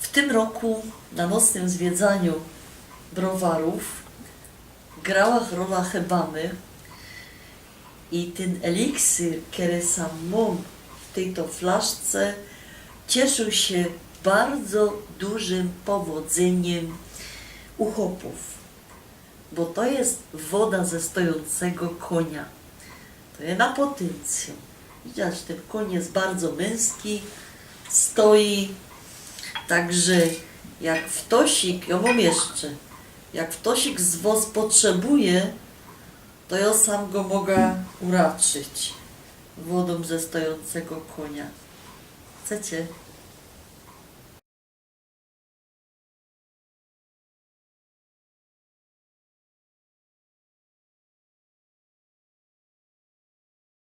W tym roku na nocnym zwiedzaniu browarów grała rola hebamy i ten eliksir, który sam mam w tej to flaszce, cieszył się bardzo dużym powodzeniem u chłopów, bo to jest woda ze stojącego konia. To jest na potencjał. Widzisz, ten koń jest bardzo męski, stoi, także jak wtosik, ja mam jeszcze, jak wtosik z was potrzebuje, to ja sam go mogę uraczyć wodą ze stojącego konia. Chcecie?